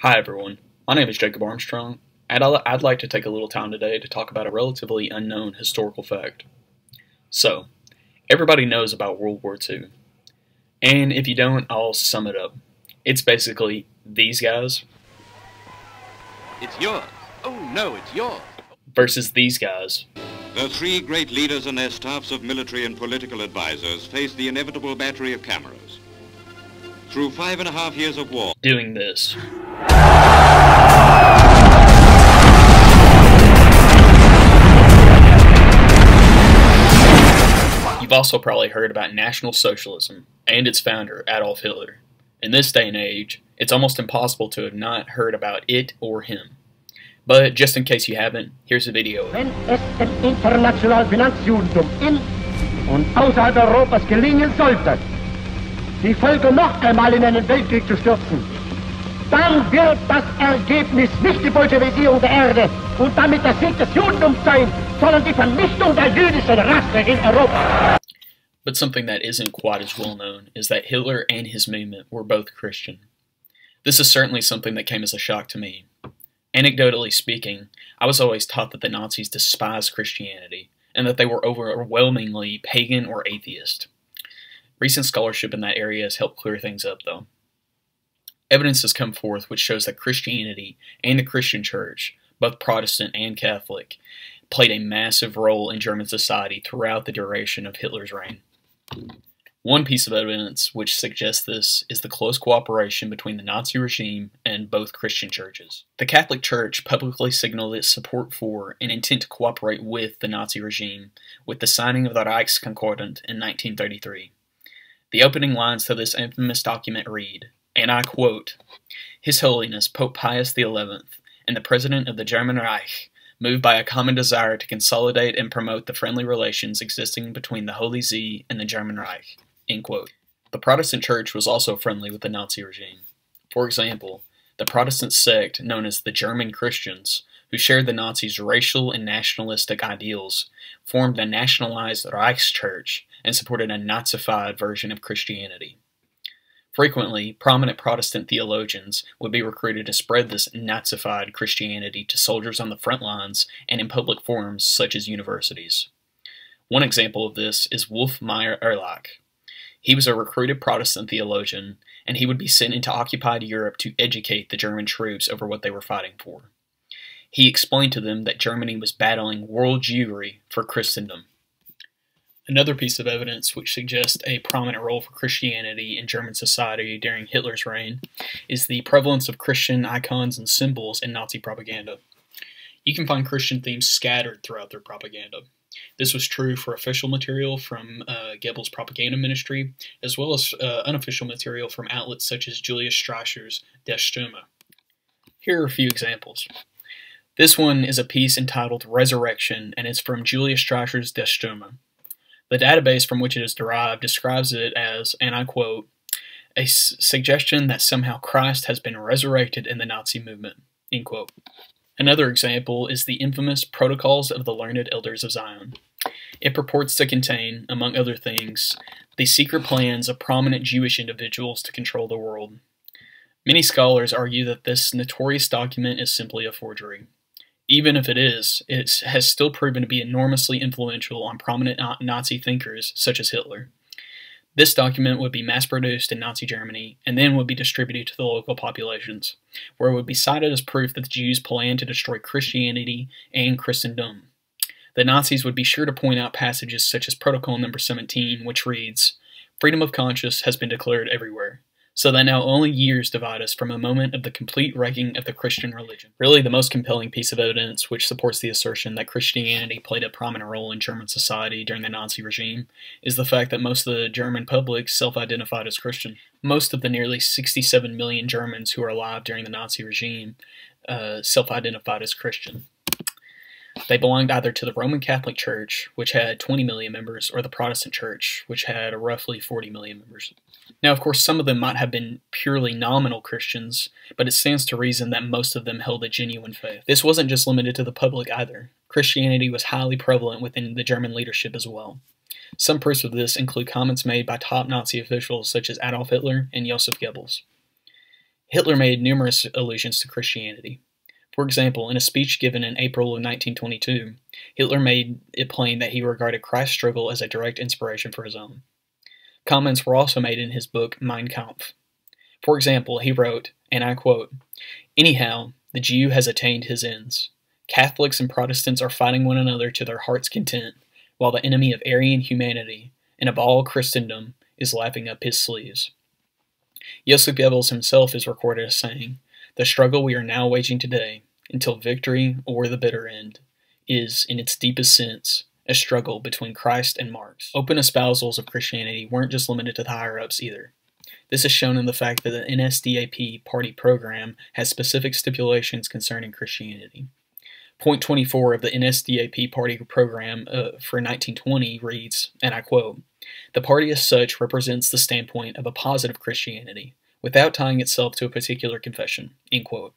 Hi everyone, my name is Jacob Armstrong, and I'd like to take a little time today to talk about a relatively unknown historical fact. So, everybody knows about World War II, and if you don't, I'll sum it up. It's basically these guys It's yours. Oh no, it's yours. versus these guys The three great leaders and their staffs of military and political advisors face the inevitable battery of cameras. Through 5.5 years of war, doing this. You've also probably heard about National Socialism and its founder, Adolf Hitler. In this day and age, it's almost impossible to have not heard about it or him. But just in case you haven't, here's a video. Wenn es dem internationalen Finanzjudentum in und außerhalb Europas gelingen sollte, die Völker noch einmal in einen Weltkrieg zu stürzen, dann wird das Ergebnis nicht die Bolschewisierung der Erde und damit der Sieg des Judentums sein, sondern die Vernichtung der jüdischen Rasse in Europa. But something that isn't quite as well known is that Hitler and his movement were both Christian. This is certainly something that came as a shock to me. Anecdotally speaking, I was always taught that the Nazis despised Christianity, and that they were overwhelmingly pagan or atheist. Recent scholarship in that area has helped clear things up, though. Evidence has come forth which shows that Christianity and the Christian Church, both Protestant and Catholic, played a massive role in German society throughout the duration of Hitler's reign. One piece of evidence which suggests this is the close cooperation between the Nazi regime and both Christian churches. The Catholic Church publicly signaled its support for and intent to cooperate with the Nazi regime with the signing of the Reichskonkordat in 1933. The opening lines to this infamous document read, and I quote, "His Holiness Pope Pius XI and the President of the German Reich, moved by a common desire to consolidate and promote the friendly relations existing between the Holy See and the German Reich." End quote. The Protestant Church was also friendly with the Nazi regime. For example, the Protestant sect known as the German Christians, who shared the Nazis' racial and nationalistic ideals, formed a nationalized Reichschurch and supported a Nazified version of Christianity. Frequently, prominent Protestant theologians would be recruited to spread this Nazified Christianity to soldiers on the front lines and in public forums such as universities. One example of this is Wolfmeier Erlach. He was a recruited Protestant theologian, and he would be sent into occupied Europe to educate the German troops over what they were fighting for. He explained to them that Germany was battling world Jewry for Christendom. Another piece of evidence which suggests a prominent role for Christianity in German society during Hitler's reign is the prevalence of Christian icons and symbols in Nazi propaganda. You can find Christian themes scattered throughout their propaganda. This was true for official material from Goebbels' propaganda ministry, as well as unofficial material from outlets such as Julius Streicher's Der Stürmer. Here are a few examples. This one is a piece entitled Resurrection, and it's from Julius Streicher's Der Stürmer. The database from which it is derived describes it as, and I quote, "a suggestion that somehow Christ has been resurrected in the Nazi movement," end quote. Another example is the infamous Protocols of the Learned Elders of Zion. It purports to contain, among other things, the secret plans of prominent Jewish individuals to control the world. Many scholars argue that this notorious document is simply a forgery. Even if it is, it has still proven to be enormously influential on prominent Nazi thinkers such as Hitler. This document would be mass-produced in Nazi Germany and then would be distributed to the local populations, where it would be cited as proof that the Jews planned to destroy Christianity and Christendom. The Nazis would be sure to point out passages such as Protocol number 17, which reads, "Freedom of conscience has been declared everywhere, so that now only years divide us from a moment of the complete wrecking of the Christian religion." Really, the most compelling piece of evidence which supports the assertion that Christianity played a prominent role in German society during the Nazi regime is the fact that most of the German public self-identified as Christian. Most of the nearly 67 million Germans who were alive during the Nazi regime self-identified as Christian. They belonged either to the Roman Catholic Church, which had 20 million members, or the Protestant Church, which had roughly 40 million members. Now, of course, some of them might have been purely nominal Christians, but it stands to reason that most of them held a genuine faith. This wasn't just limited to the public either. Christianity was highly prevalent within the German leadership as well. Some proofs of this include comments made by top Nazi officials such as Adolf Hitler and Joseph Goebbels. Hitler made numerous allusions to Christianity. For example, in a speech given in April of 1922, Hitler made it plain that he regarded Christ's struggle as a direct inspiration for his own. Comments were also made in his book Mein Kampf. For example, he wrote, and I quote, "Anyhow, the Jew has attained his ends. Catholics and Protestants are fighting one another to their heart's content, while the enemy of Aryan humanity and of all Christendom is laughing up his sleeves." Joseph Goebbels himself is recorded as saying, "The struggle we are now waging today, until victory or the bitter end, is, in its deepest sense, a struggle between Christ and Marx." Open espousals of Christianity weren't just limited to the higher-ups either. This is shown in the fact that the NSDAP party program has specific stipulations concerning Christianity. Point 24 of the NSDAP party program for 1920 reads, and I quote, "The party as such represents the standpoint of a positive Christianity, without tying itself to a particular confession." End quote.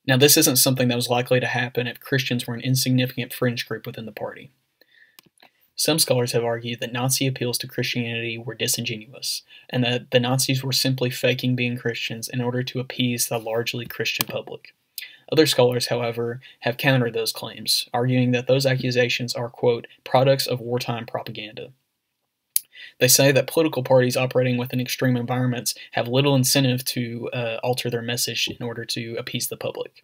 Now, this isn't something that was likely to happen if Christians were an insignificant fringe group within the party. Some scholars have argued that Nazi appeals to Christianity were disingenuous, and that the Nazis were simply faking being Christians in order to appease the largely Christian public. Other scholars, however, have countered those claims, arguing that those accusations are, quote, "products of wartime propaganda." They say that political parties operating within extreme environments have little incentive to alter their message in order to appease the public.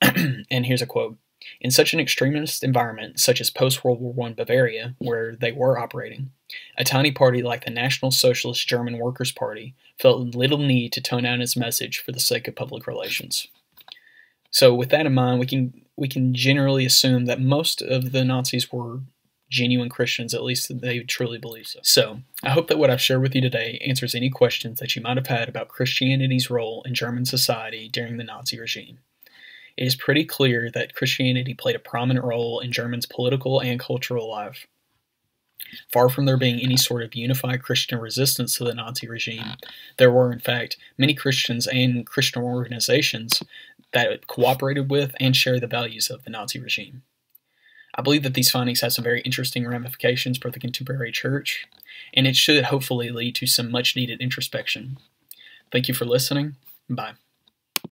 And here's a quote, "In such an extremist environment, such as post-World War I Bavaria, where they were operating, a tiny party like the National Socialist German Workers' Party felt little need to tone down its message for the sake of public relations." So with that in mind, we can generally assume that most of the Nazis were genuine Christians, at least they truly believe so. So, I hope that what I've shared with you today answers any questions that you might have had about Christianity's role in German society during the Nazi regime. It is pretty clear that Christianity played a prominent role in Germany's political and cultural life. Far from there being any sort of unified Christian resistance to the Nazi regime, there were, in fact, many Christians and Christian organizations that cooperated with and shared the values of the Nazi regime. I believe that these findings have some very interesting ramifications for the contemporary church, and it should hopefully lead to some much-needed introspection. Thank you for listening. Bye.